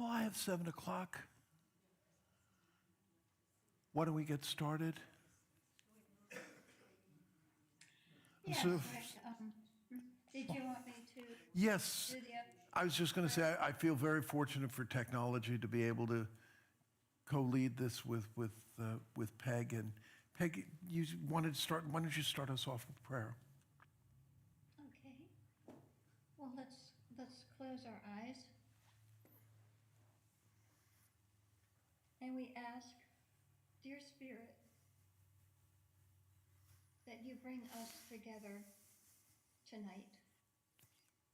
I have 7 o'clock. Why don't we get started? Yes, So- did you want me to Yes, do the other? I was just going to say, I feel very fortunate for technology to be able to co-lead this with Peg. And Peg, you wanted to start, why don't you start us off with prayer? Okay. Well, let's close our eyes. And we ask, dear Spirit, that you bring us together tonight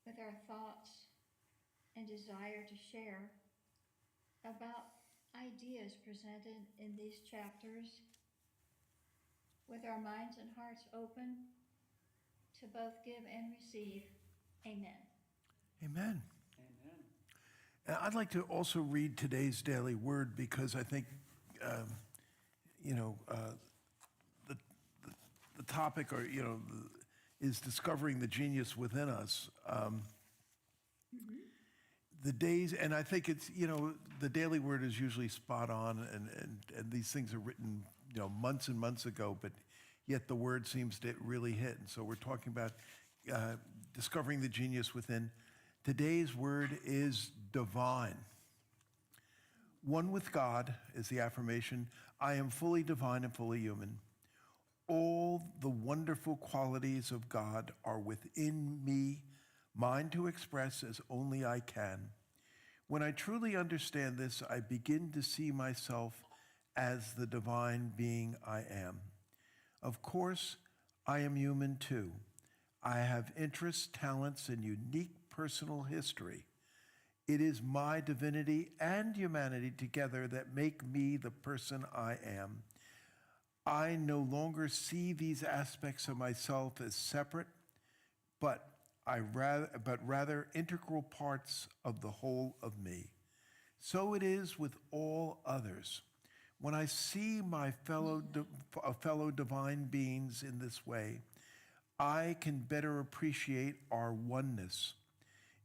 with our thoughts and desire to share about ideas presented in these chapters, with our minds and hearts open to both give and receive. Amen. Amen. Amen. And I'd like to also read today's daily word because I think, the topic, is discovering the genius within us. The days, and I think it's, the daily word is usually spot on, and these things are written, months and months ago, but yet the word seems to really hit. And so we're talking about discovering the genius within. Today's word is divine. One with God is the affirmation, I am fully divine and fully human. All the wonderful qualities of God are within me, mine to express as only I can. When I truly understand this, I begin to see myself as the divine being I am. Of course, I am human too. I have interests, talents, and unique personal history. It is my divinity and humanity together that make me the person I am. I no longer see these aspects of myself as separate, but rather integral parts of the whole of me. So it is with all others. When I see my fellow divine beings in this way, I can better appreciate our oneness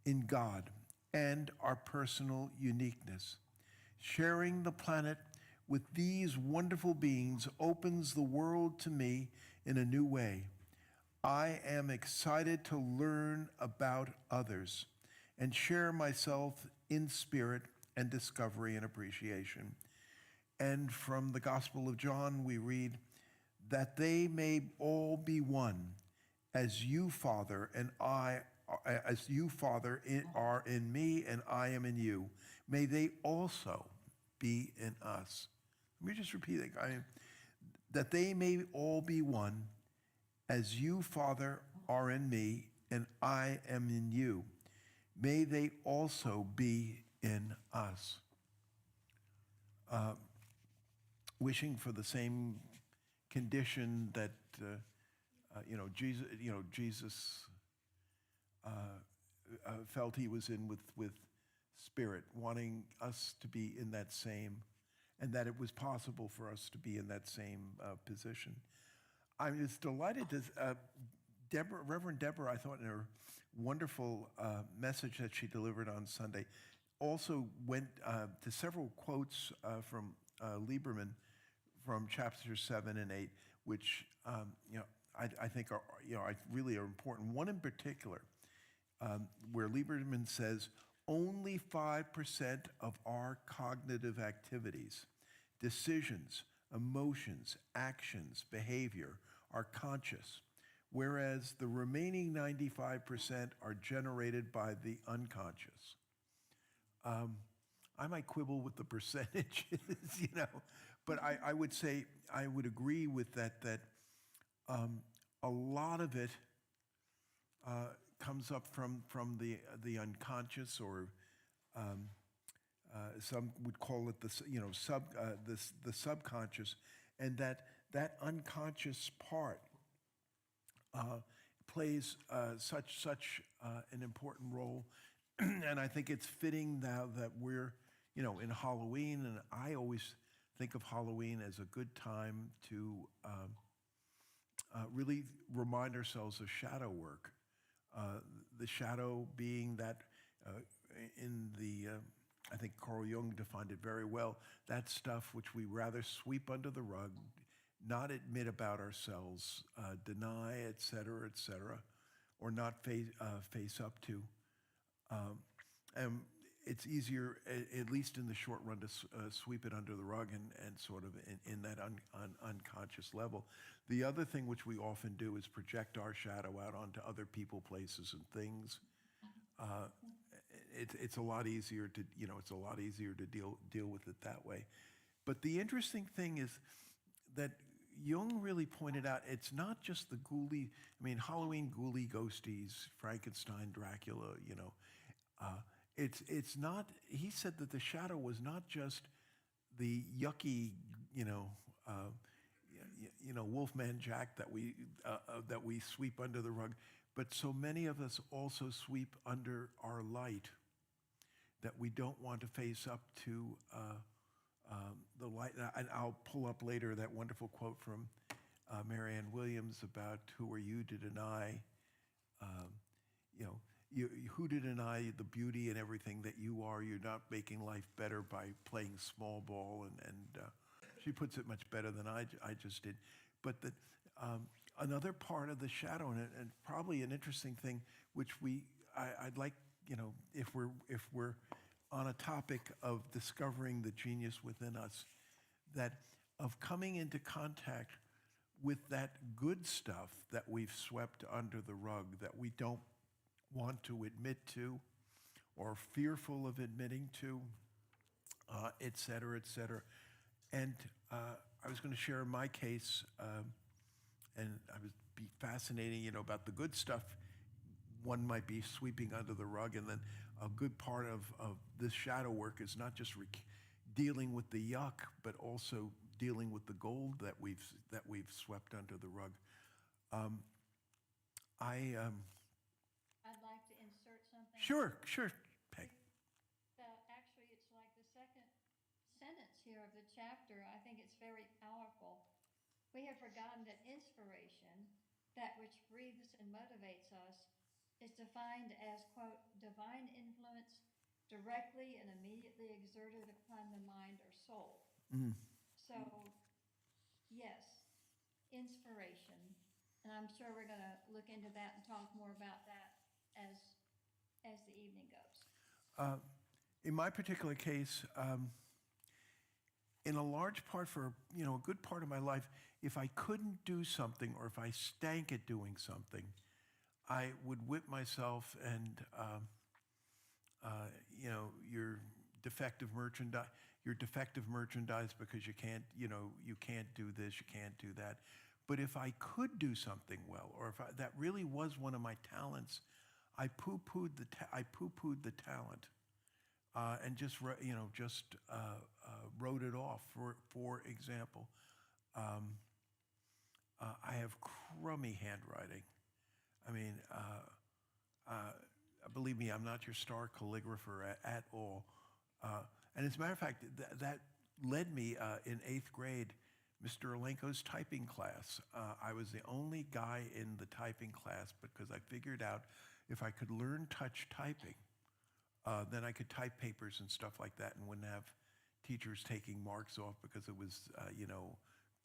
in God and our personal uniqueness. Sharing the planet with these wonderful beings opens the world to me in a new way. I am excited to learn about others and share myself in spirit and discovery and appreciation. And from the Gospel of John, we read, that they may all be one, as you, Father, are in me and I am in you. May they also be in us. Let me just repeat it. That they may all be one, as you, Father, are in me and I am in you. May they also be in us. Wishing for the same condition that Jesus felt he was in with Spirit, wanting us to be in that same, and that it was possible for us to be in that same position. I'm just delighted to, Reverend Deborah, I thought in her wonderful message that she delivered on Sunday, also went to several quotes from Lieberman from chapters 7 and 8, which I think are really are important. One in particular, where Lieberman says, only 5% of our cognitive activities, decisions, emotions, actions, behavior are conscious, whereas the remaining 95% are generated by the unconscious. I might quibble with the percentages, but I would say, I would agree with that a lot of it comes up from the unconscious, or some would call it the subconscious, and that unconscious part plays such an important role. And I think it's fitting now that we're in Halloween, and I always think of Halloween as a good time to really remind ourselves of shadow work. The shadow being that in the I think Carl Jung defined it very well. That stuff which we rather sweep under the rug, not admit about ourselves, deny, et cetera, or not face up to. And it's easier, at least in the short run, to sweep it under the rug and sort of in that unconscious level. The other thing which we often do is project our shadow out onto other people, places, and things. It's a lot easier to, it's a lot easier to deal with it that way. But the interesting thing is that Jung really pointed out it's not just the ghoulie, Halloween ghoulie ghosties, Frankenstein, Dracula, it's not, he said that the shadow was not just the yucky, Wolfman Jack that we sweep under the rug, but so many of us also sweep under our light that we don't want to face up to the light. And I'll pull up later that wonderful quote from Marianne Williams about who are you to deny, who to deny the beauty and everything that you are. You're not making life better by playing small ball. And she puts it much better than I just did. But another part of the shadow, and probably an interesting thing, which I'd like, if we're on a topic of discovering the genius within us, that of coming into contact with that good stuff that we've swept under the rug, that we don't want to admit to, or fearful of admitting to, et cetera, et cetera. And I was going to share my case, and I would be fascinating, about the good stuff one might be sweeping under the rug, and then a good part of this shadow work is not just dealing with the yuck, but also dealing with the gold that we've swept under the rug. I'd like to insert something. Sure, Peg. Actually, it's like the second sentence here of the chapter. I think it's very powerful. We have forgotten that inspiration, that which breathes and motivates us, is defined as, quote, divine influence directly and immediately exerted upon the mind or soul. Mm. So, yes, inspiration. And I'm sure we're going to look into that and talk more about that as the evening goes. In my particular case, in a large part for a good part of my life, if I couldn't do something or if I stank at doing something, I would whip myself and your defective merchandise because you can't do this, you can't do that. But if I could do something well, or if that really was one of my talents, I poo-pooed the talent, and just wrote it off. For example, I have crummy handwriting. Believe me, I'm not your star calligrapher at all. And as a matter of fact, that led me in 8th grade, Mr. Alenko's typing class. I was the only guy in the typing class because I figured out if I could learn touch typing, then I could type papers and stuff like that and wouldn't have teachers taking marks off because it was,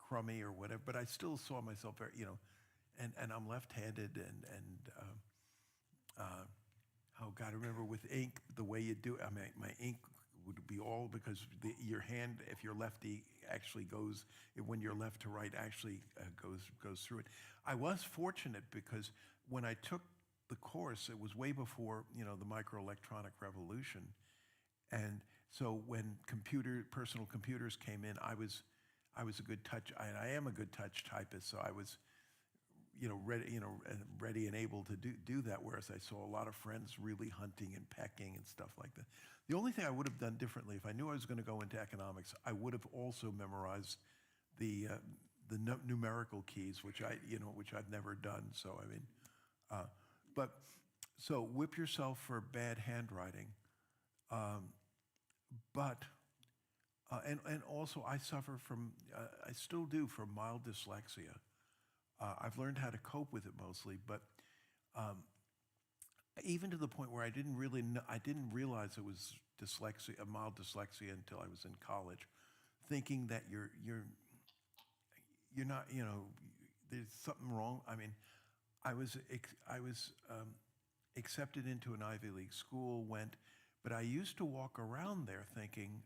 crummy or whatever. But I still saw myself very, and I'm left-handed oh God, I remember with ink, the way you do it, my ink would be all because your hand, if you're lefty, actually goes, when you're left to right, actually goes through it. I was fortunate because when I took the course, it was way before, the microelectronic revolution. And so when personal computers came in, I was a good touch, I am a good touch typist, so I was ready and able to do that, whereas I saw a lot of friends really hunting and pecking and stuff like that. The only thing I would have done differently, if I knew I was going to go into economics, I would have also memorized the numerical keys, which I've never done. So so whip yourself for bad handwriting, and also I suffer from, I still do, from mild dyslexia. I've learned how to cope with it mostly, but even to the point where I didn't realize it was dyslexia, a mild dyslexia, until I was in college, thinking that you're not, there's something wrong. I mean, I was accepted into an Ivy League school, but I used to walk around there thinking,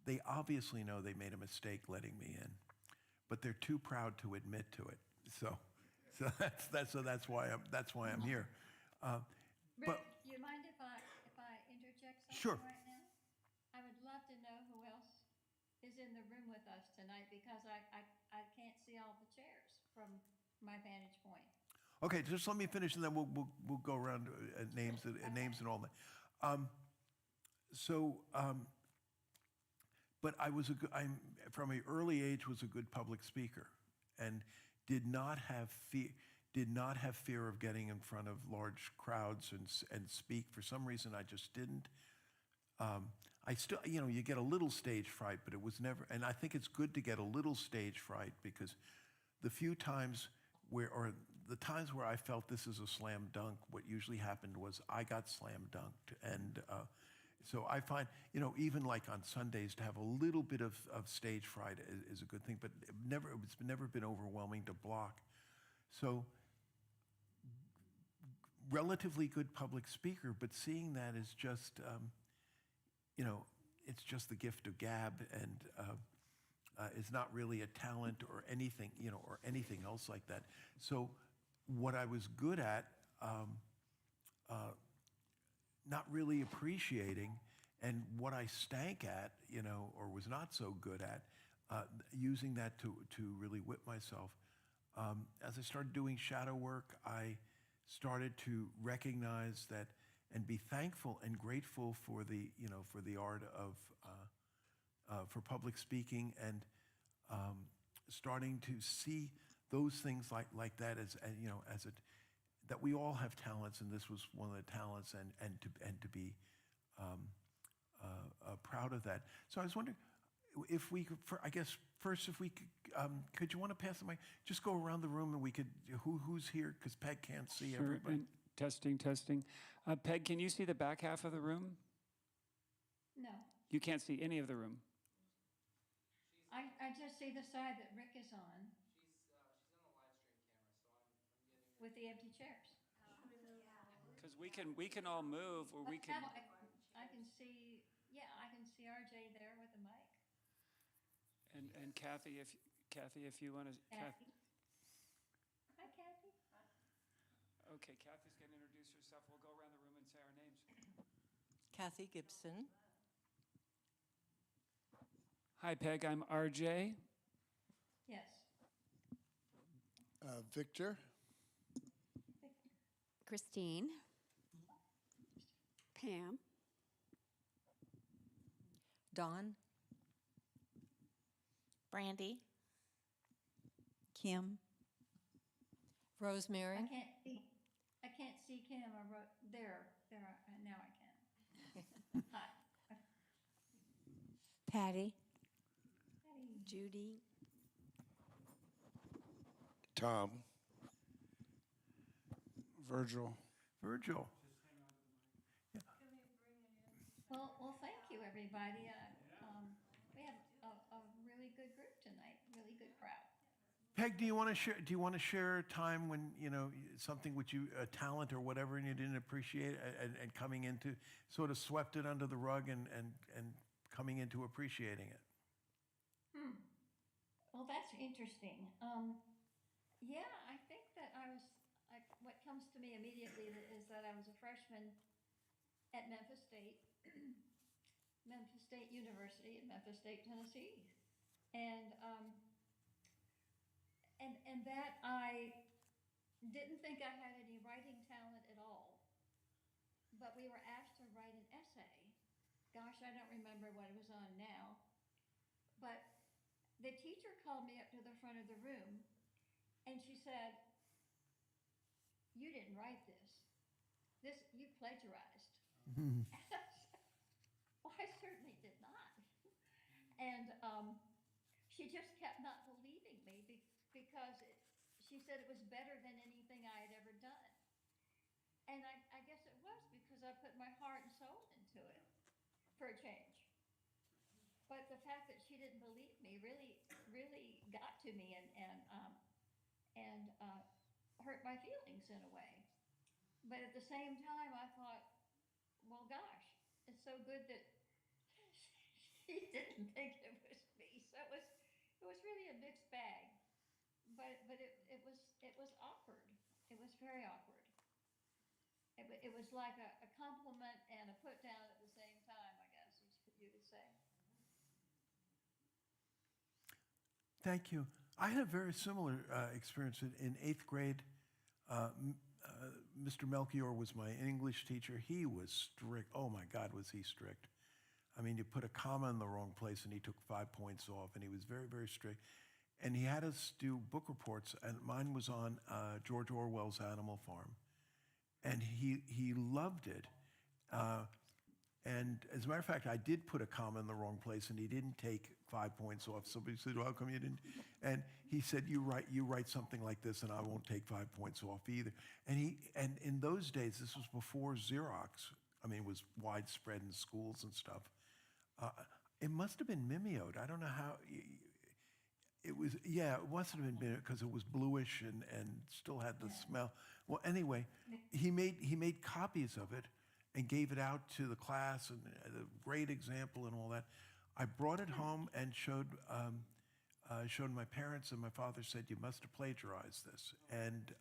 they obviously know they made a mistake letting me in, but they're too proud to admit to it. So that's why I'm here. Rick, But you mind if I interject sure. something right now? I would love to know who else is in the room with us tonight because I can't see all the chairs from my vantage point. Okay, just let me finish, and then we'll go around names and Okay. names and all that. So, but I'm from an early age was a good public speaker, and did not have fear of getting in front of large crowds and speak. For some reason, I just didn't. I still, you get a little stage fright, but it was never. And I think it's good to get a little stage fright, because the few times or the times where I felt this is a slam dunk, what usually happened was I got slam dunked. And so I find, even like on Sundays, to have a little bit of stage fright is a good thing, but it's never been overwhelming to block. So relatively good public speaker, but seeing that is just, it's just the gift of gab, and is not really a talent or anything, or anything else like that. So what I was good at, not really appreciating, and what I stank at, or was not so good at, using that to really whip myself. As I started doing shadow work, I started to recognize that and be thankful and grateful for the art of for public speaking, and starting to see those things like that as that we all have talents, and this was one of the talents, and to be proud of that. So I was wondering if we could, I guess first, if we could you want to pass the mic? Just go around the room, and we could, who's here, because Peg can't see Sure. everybody. And testing. Peg, can you see the back half of the room? No, You can't see any of the room. I just see the side that Rick is on She's on the live stream camera, so I'm getting with the empty chairs. Because we can all move, or we can. Now I can see, yeah, I can see RJ there with the mic. And Kathy, if you want to. Kathy. Hi, Kathy. Okay, Kathy's going to introduce herself. We'll go around the room and say our names. Kathy Gibson. Hi, Peg. I'm RJ. Yes. Victor. Christine. Pam. Dawn. Brandy. Kim. Rosemary. I can't see Kim. I wrote there. Now I can. Hi. Patty. Patty. Judy. Tom. Virgil. Well, thank you, everybody. We have a really good group tonight, really good crowd. Peg, do you want to share a time when, something which a talent or whatever, and you didn't appreciate, and coming into, sort of swept it under the rug, and coming into appreciating it? Well, that's interesting. Yeah, I think that what comes to me immediately is that I was a freshman at Memphis State University in Memphis State, Tennessee. And that I didn't think I had any writing talent at all, but we were asked to write an essay. Gosh, I don't remember what it was on now, but the teacher called me up to the front of the room, and she said, "You didn't write this. You plagiarized." Well, I certainly did not. And she just kept not believing me because she said it was better than anything I had ever done. And I guess it was because I put my heart and soul into it for a change. But the fact that she didn't believe me really got to me and hurt my feelings in a way. But at the same time, I thought, well, gosh, it's so good that she didn't think it was me. So it was really a mixed bag. But it was awkward. It was very awkward. It was like a compliment and a put down at the same time, I guess you could say. Thank you. I had a very similar experience in eighth grade. Mr. Melchior was my English teacher. He was strict. Oh my God, was he strict. I mean, you put a comma in the wrong place and he took 5 points off, and he was very, very strict. And he had us do book reports, and mine was on George Orwell's Animal Farm. And he loved it. And as a matter of fact, I did put a comma in the wrong place, and he didn't take 5 points off. Somebody said, "Well, how come you didn't?" And he said, "You write something like this, and I won't take 5 points off either." And in those days, this was before Xerox. I mean, it was widespread in schools and stuff. It must have been mimeoed. I don't know how. It was, yeah, it must have been because it was bluish and still had the smell. Well, anyway, he made copies of it and gave it out to the class, and a great example and all that. I brought it home and showed my parents, and my father said, "You must have plagiarized this." And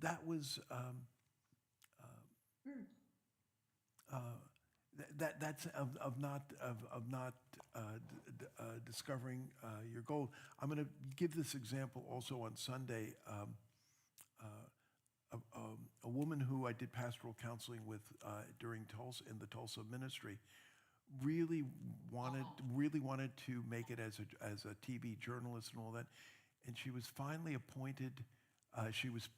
that was that's of not discovering your goal. I'm going to give this example also on Sunday. A woman who I did pastoral counseling with during Tulsa, in the Tulsa ministry, really wanted to make it as a TV journalist and all that, and she was finally appointed. She was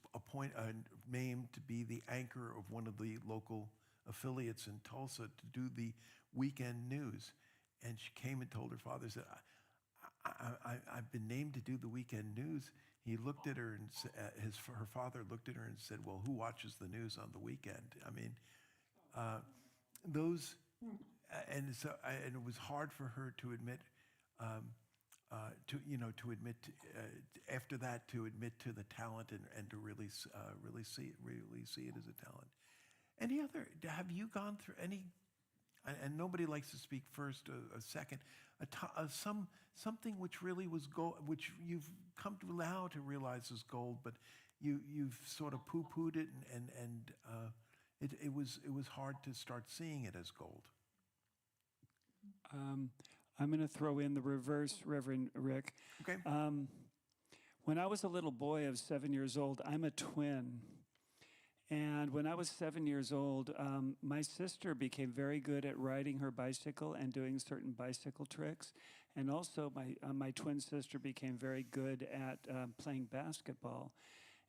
named to be the anchor of one of the local affiliates in Tulsa to do the weekend news, and she came and told her father, said, I've been named to do the weekend news. He looked at her and her father looked at her and said, "Well, who watches the news on the weekend?" I mean, and it was hard for her to admit, after that, to admit to the talent and to really see it as a talent. Have you gone through any? And nobody likes to speak first, a second. Something which really was gold, which you've come to now to realize is gold, but you've sort of poo-pooed it, and it was hard to start seeing it as gold. I'm going to throw in the reverse, Reverend Rick. Okay. When I was a little boy of 7 years old, I'm a twin. And when I was 7 years old, my sister became very good at riding her bicycle and doing certain bicycle tricks. And also my twin sister became very good at playing basketball.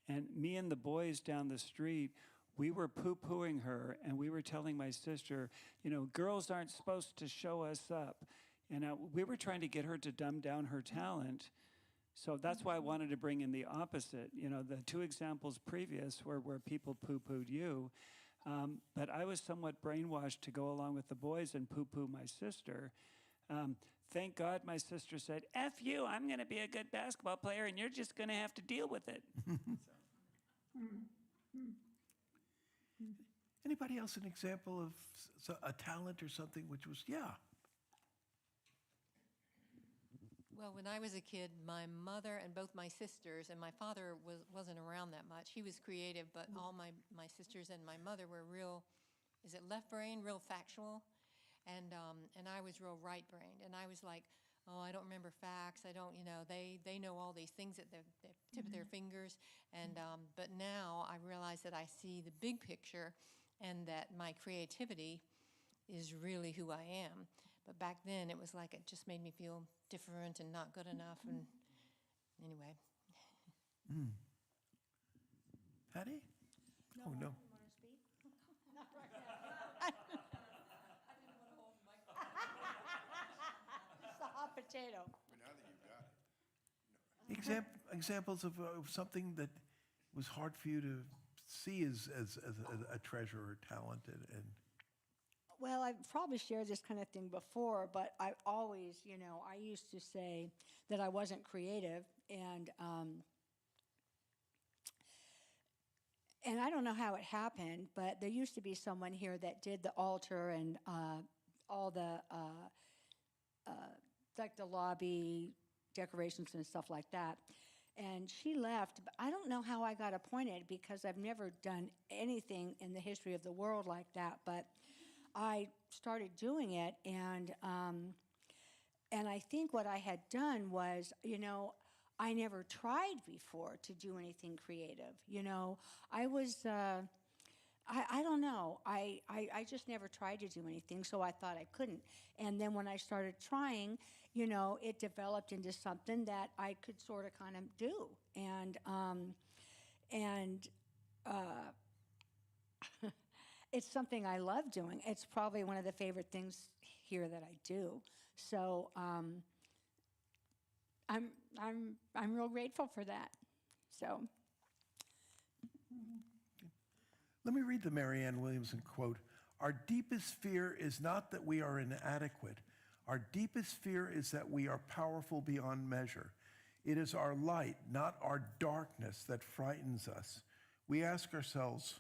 And me and the boys down the street, we were poo-pooing her, and we were telling my sister, girls aren't supposed to show us up. And we were trying to get her to dumb down her talent. So that's why I wanted to bring in the opposite. The two examples previous were where people poo-pooed you. But I was somewhat brainwashed to go along with the boys and poo-poo my sister. Thank God my sister said, "F you, I'm going to be a good basketball player, and you're just going to have to deal with it." Anybody else an example of a talent or something which was, yeah. Well, when I was a kid, my mother and both my sisters, and my father wasn't around that much. He was creative, but all my sisters and my mother were real, is it left brain, real factual? And I was real right brained. And I was like, oh, I don't remember facts. I don't, they know all these things at the tip of their fingers. And but now I realize that I see the big picture, and that my creativity is really who I am. But back then, it was like it just made me feel different and not good enough. And anyway. Patty? No, Oh, no. I didn't want to speak. Not right now. I didn't want to hold the microphone. It's a hot potato. Well, now that you've got it. Examples of something that was hard for you to see as a treasure or talented, and Well, I've probably shared this kind of thing before, but I always, I used to say that I wasn't creative, and I don't know how it happened, but there used to be someone here that did the altar and all the like the lobby decorations and stuff like that. And she left, but I don't know how I got appointed because I've never done anything in the history of the world like that. But I started doing it, and I think what I had done was, I never tried before to do anything creative. I was. I don't know. I just never tried to do anything, so I thought I couldn't. And then when I started trying, it developed into something that I could sort of kind of do. And it's something I love doing. It's probably one of the favorite things here that I do. So I'm real grateful for that. So. let me read the Marianne Williamson quote. Our deepest fear is not that we are inadequate. Our deepest fear is that we are powerful beyond measure. It is our light, not our darkness, that frightens us. We ask ourselves,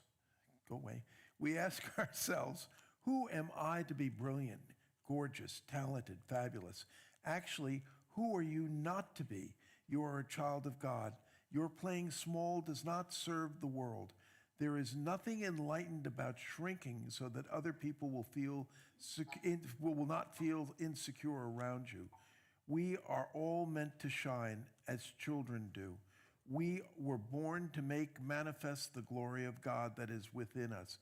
go away. We ask ourselves, who am I to be brilliant, gorgeous, talented, fabulous? Actually, who are you not to be? You are a child of God. Your playing small does not serve the world. There is nothing enlightened about shrinking so that other people will not feel insecure around you. We are all meant to shine as children do. We were born to make manifest the glory of God that is within us.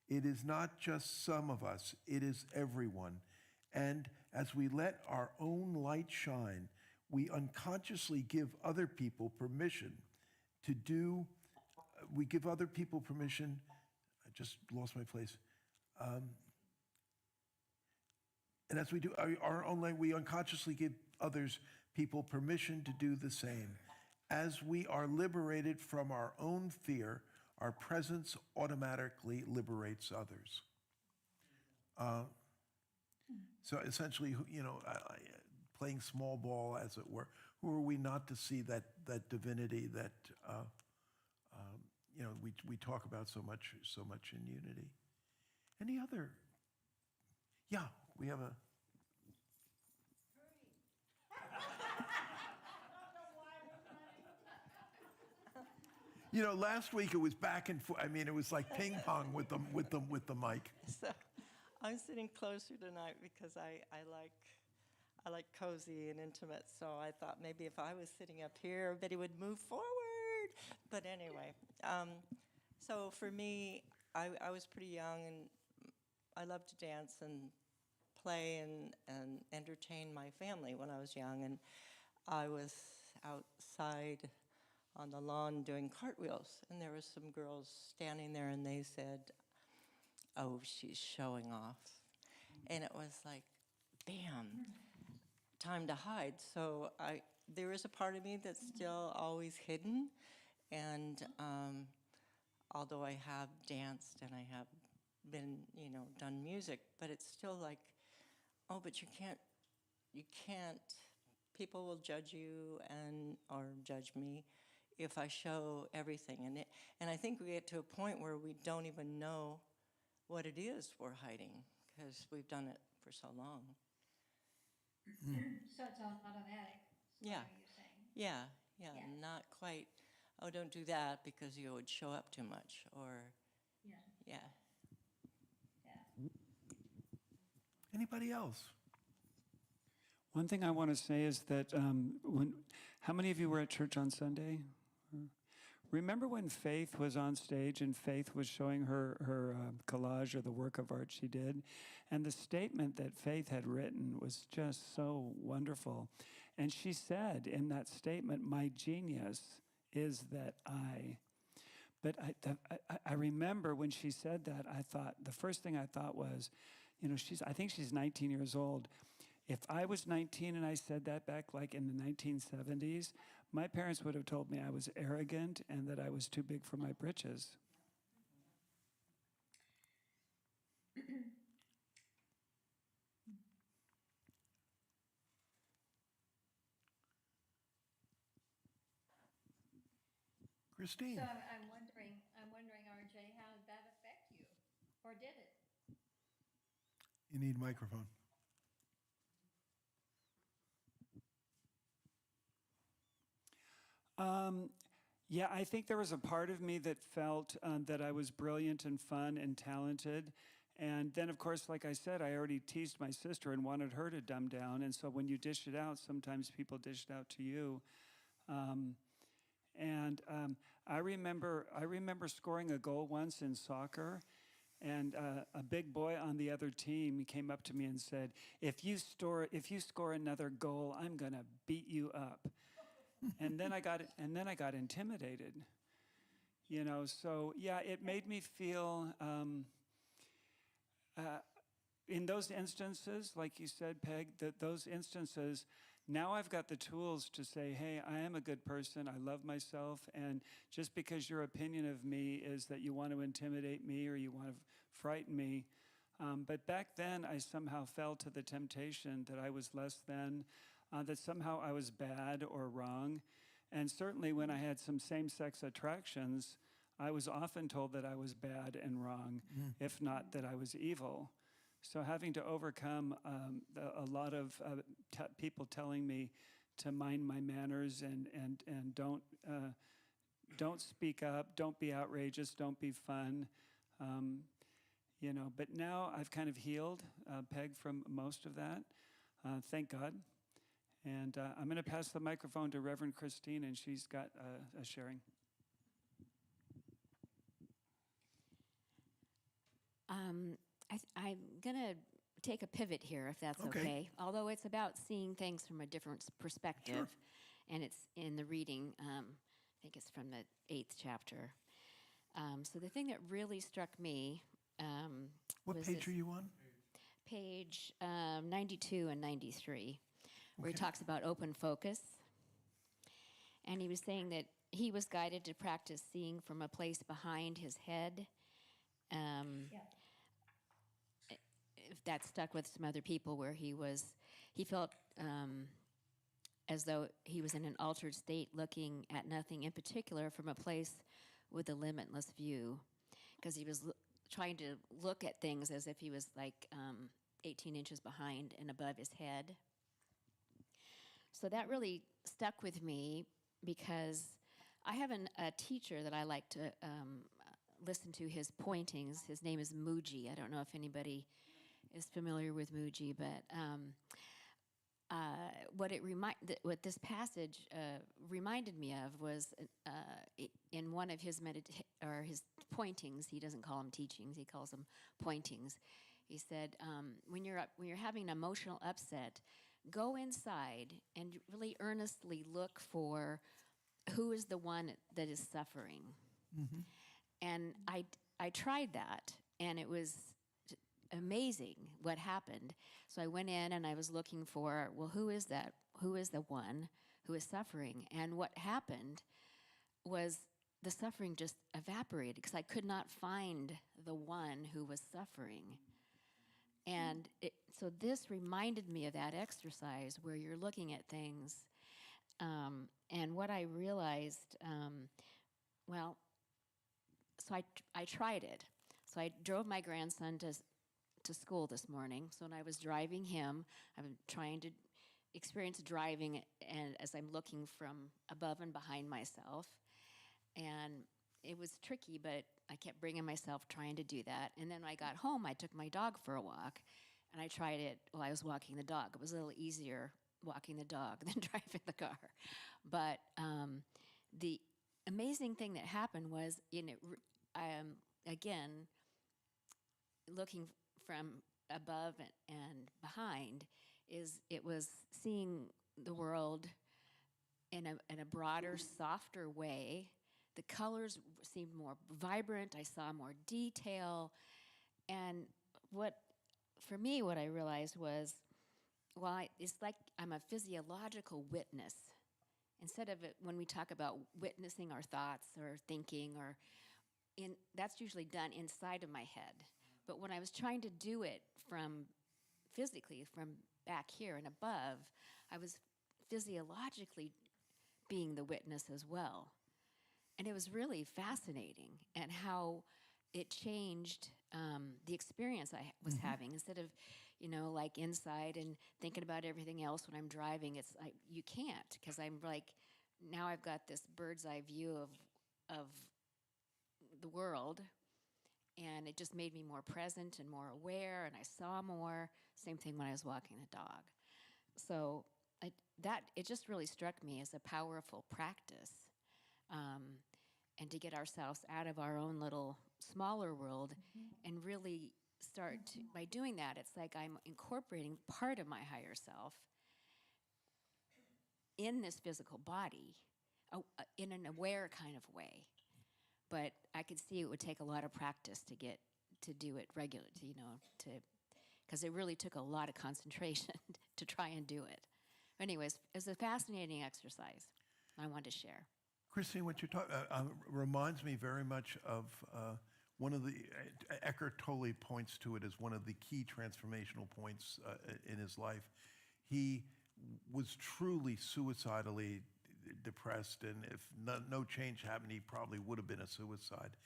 It is not just some of us, it is everyone. And as we let our own light shine, we unconsciously give other people permission to do, we give other people permission, I just lost my place. And as we do our own light, we unconsciously give others people permission to do the same. As we are liberated from our own fear, our presence automatically liberates others. So essentially, playing small ball, as it were, who are we not to see that divinity that we talk about so much in unity? Any other? Yeah, we have a. Last week it was back and forth. I mean, it was like ping pong with the mic. So I'm sitting closer tonight because I like cozy and intimate. So I thought maybe if I was sitting up here, everybody would move forward. But anyway, so for me, I was pretty young and I loved to dance and play and entertain my family when I was young. And I was outside on the lawn doing cartwheels, and there was some girls standing there, and they said, "Oh, she's showing off." And it was like, bam, time to hide. So there is a part of me that's still always hidden, and although I have danced and I have been, done music, but it's still like, oh, but you can't, people will judge you or judge me if I show everything. And I think we get to a point where we don't even know what it is we're hiding because we've done it for so long. So it's all automatic, Yeah. are you saying? Yeah, Yeah. not quite, oh, don't do that because you would show up too much, or, Yeah, yeah. yeah. Anybody else? One thing I want to say is that how many of you were at church on Sunday? Remember when Faith was on stage and Faith was showing her collage or the work of art she did? And the statement that Faith had written was just so wonderful. And she said in that statement, "My genius is that I." But I remember when she said that, the first thing I thought was, I think she's 19 years old. If I was 19 and I said that back like in the 1970s, My parents would have told me I was arrogant and that I was too big for my britches. Christine, So I'm wondering, RJ, how did that affect you? Or did it? you need microphone. Yeah, I think there was a part of me that felt that I was brilliant and fun and talented. And then, of course, like I said, I already teased my sister and wanted her to dumb down. And so when you dish it out, sometimes people dish it out to you. And I remember scoring a goal once in soccer, and a big boy on the other team came up to me and said, if you score another goal, I'm gonna beat you up." And then I got intimidated. You know, so yeah, it made me feel. In those instances, like you said, Peg, that those instances, now I've got the tools to say, hey, I am a good person, I love myself, and just because your opinion of me is that you want to intimidate me or you want to frighten me, but back then I somehow fell to the temptation that I was less than, that somehow I was bad or wrong, and certainly when I had some same-sex attractions, I was often told that I was bad and wrong, if not that I was evil. So having to overcome a lot of people telling me to mind my manners and don't speak up, don't be outrageous, don't be fun, you know. But now I've kind of healed, Peg, from most of that, thank God. And I'm going to pass the microphone to Reverend Christine, and she's got a sharing. I'm going to take a pivot here, if that's okay. Although it's about seeing things from a different perspective. Sure. And it's in the reading, I think it's from the 8th chapter. So the thing that really struck me What was page this are you on? page 92 and 93, where he Okay. talks about open focus. And he was saying that he was guided to practice seeing from a place behind his head. If that stuck with some other people, where he felt as though he was in an altered state, looking at nothing in particular from a place with a limitless view, because he was trying to look at things as if he was like 18 inches behind and above his head. So that really stuck with me, because I have a teacher that I like to listen to his pointings. His name is Muji. I don't know if anybody is familiar with Muji, but what this passage reminded me of was in one of his his pointings. He doesn't call them teachings; he calls them pointings. He said, when you're having an emotional upset, go inside and really earnestly look for who is the one that is suffering. Mm-hmm. And I tried that, and it was amazing what happened. So I went in and I was looking for, well, who is that? Who is the one who is suffering? And what happened was the suffering just evaporated, because I could not find the one who was suffering. And so this reminded me of that exercise where you're looking at things. And what I realized, so I tried it. So I drove my grandson to school this morning. So when I was driving him, I'm trying to experience driving, and as I'm looking from above and behind myself. And it was tricky, but I kept bringing myself trying to do that. And then when I got home, I took my dog for a walk, and I tried it while I was walking the dog. It was a little easier walking the dog than driving the car. But the amazing thing that happened was, again, looking from above and behind, it was seeing the world in a broader, softer way. The colors seemed more vibrant. I saw more detail. And what I realized was, it's like I'm a physiological witness. instead of it, when we talk about witnessing our thoughts or thinking that's usually done inside of my head. But when I was trying to do it from physically, from back here and above, I was physiologically being the witness as well. And it was really fascinating and how it changed the experience I was having. Instead of, like inside and thinking about everything else when I'm driving, it's like you can't, because I'm like, now I've got this bird's eye view of the world, and it just made me more present and more aware, and I saw more. Same thing when I was walking the dog. So it just really struck me as a powerful practice, and to get ourselves out of our own little smaller world and really start to, by doing that, it's like I'm incorporating part of my higher self in this physical body, in an aware kind of way. But I could see it would take a lot of practice to get to do it regularly, because it really took a lot of concentration to try and do it. Anyways, it's a fascinating exercise I wanted to share. Christine, what you're talking reminds me very much of one of the, Eckhart Tolle points to it as one of the key transformational points in his life. He was truly suicidally depressed, and if no change happened, he probably would have been a suicide.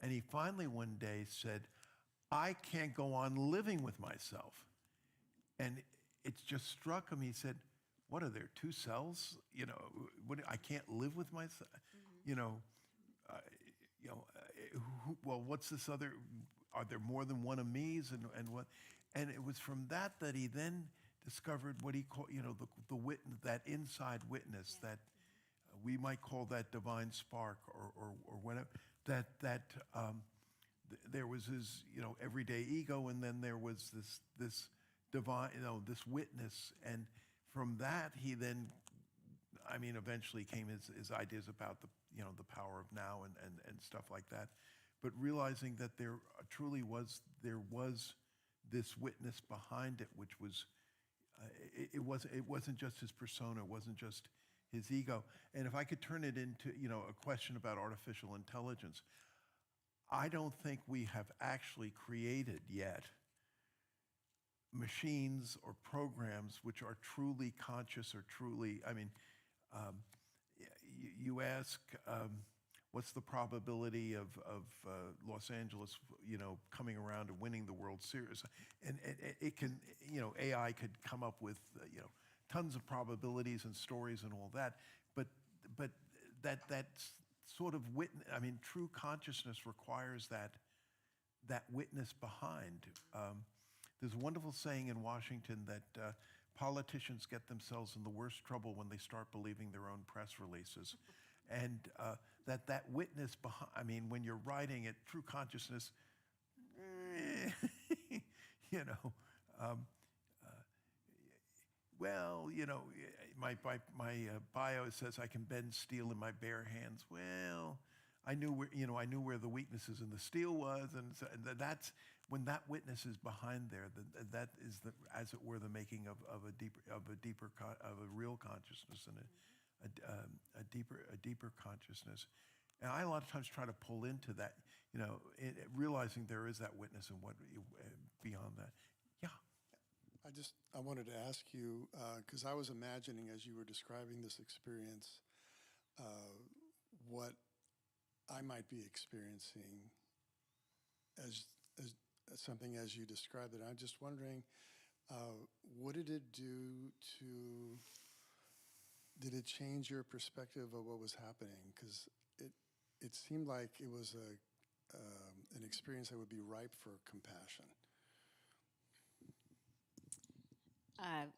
And he finally one day said, I can't go on living with myself. And it just struck him. He said, what are there, two cells? I can't live with myself. Well, what's this other? Are there more than one of me's? And what? And it was from that he then discovered what he called, the witness, that inside witness, that we might call that divine spark or whatever. There was his everyday ego, and then there was this divine, this witness, and from that he then, eventually came his ideas about the power of now and stuff like that. But realizing that there truly was this witness behind it, which was it wasn't just his persona, it wasn't just his ego. And if I could turn it into a question about artificial intelligence, I don't think we have actually created yet machines or programs which are truly conscious or truly, you ask, what's the probability of Los Angeles, coming around and winning the World Series? And it can, AI could come up with, tons of probabilities and stories and all that. But that sort of witness, true consciousness requires that witness behind. There's a wonderful saying in Washington that politicians get themselves in the worst trouble when they start believing their own press releases. And that witness behind, when you're writing it, true consciousness, my bio says I can bend steel in my bare hands. Well, I knew where the weaknesses in the steel was, and that's when that witness is behind there. That is as it were, the making of a real consciousness and a deeper consciousness. And I a lot of times try to pull into that, realizing there is that witness and what beyond that. Yeah. I wanted to ask you, because I was imagining as you were describing this experience, what I might be experiencing as something as you described it. I'm just wondering, what did it do did it change your perspective of what was happening? Because it seemed like it was an experience that would be ripe for compassion.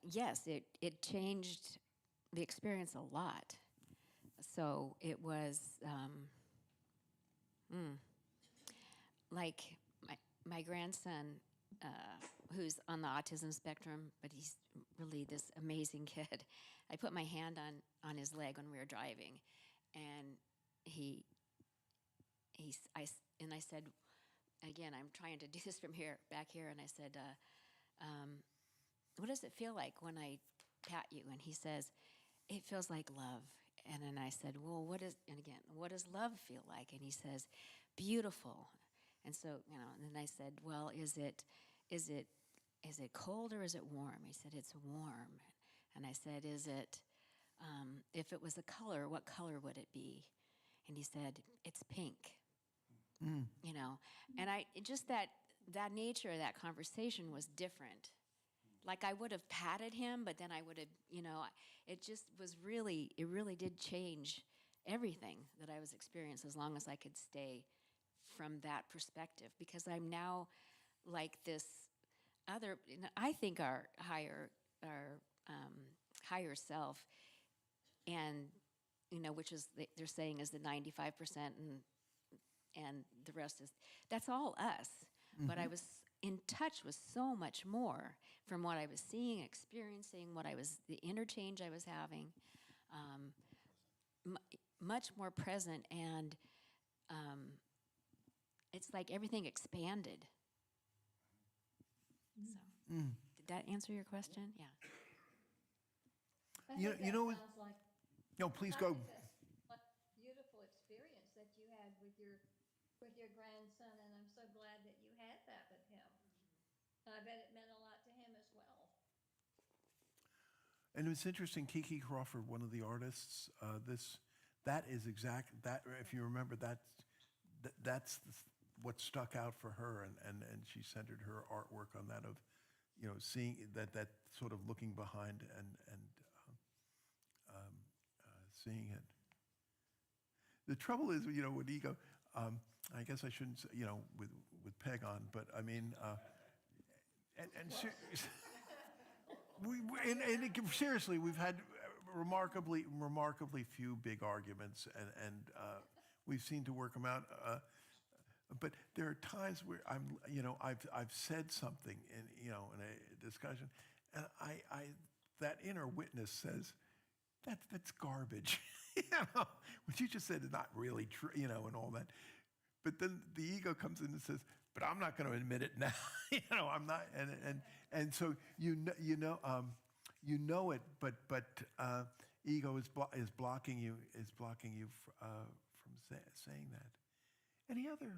Yes, it changed the experience a lot. So it was like my grandson, who's on the autism spectrum, but he's really this amazing kid. I put my hand on his leg when we were driving, and I said, again, I'm trying to do this from back here, and I said, what does it feel like when I pat you? And he says, it feels like love. And then I said, well, what does love feel like? And he says, beautiful. And so, and then I said, well, is it cold or is it warm? He said, it's warm. And I said, if it was a color, what color would it be? And he said, it's pink. And that nature of that conversation was different. Like I would have patted him, but then I would have, it really did change everything that I was experiencing as long as I could stay from that perspective, because I'm now like this other, I think our higher self, and, which is, they're saying is the 95%, and the rest is, that's all us. But I was in touch with so much more from what I was seeing, experiencing, the interchange I was having, much more present, and it's like everything expanded. So, did that answer your question? Yeah. I You think know, that sounds like no, please I go. think that's a beautiful experience that you had with your grandson, and I'm so glad that you had that with him. I bet it meant a lot to him as well. And it's interesting, Kiki Crawford, one of the artists, that is exact, that, if you remember, that's what stuck out for her, and she centered her artwork on that of, seeing that sort of looking behind and seeing it. The trouble is, with ego, I guess I shouldn't say, with Peg on, but I mean, seriously, we've had remarkably few big arguments, and we've seemed to work them out. But there are times where I've said something in a discussion, and that inner witness says, that's garbage. What you just said is not really true, and all that. But then the ego comes in and says, but I'm not going to admit it now. I'm not, and so you know it, but ego is blocking you from saying that. Any other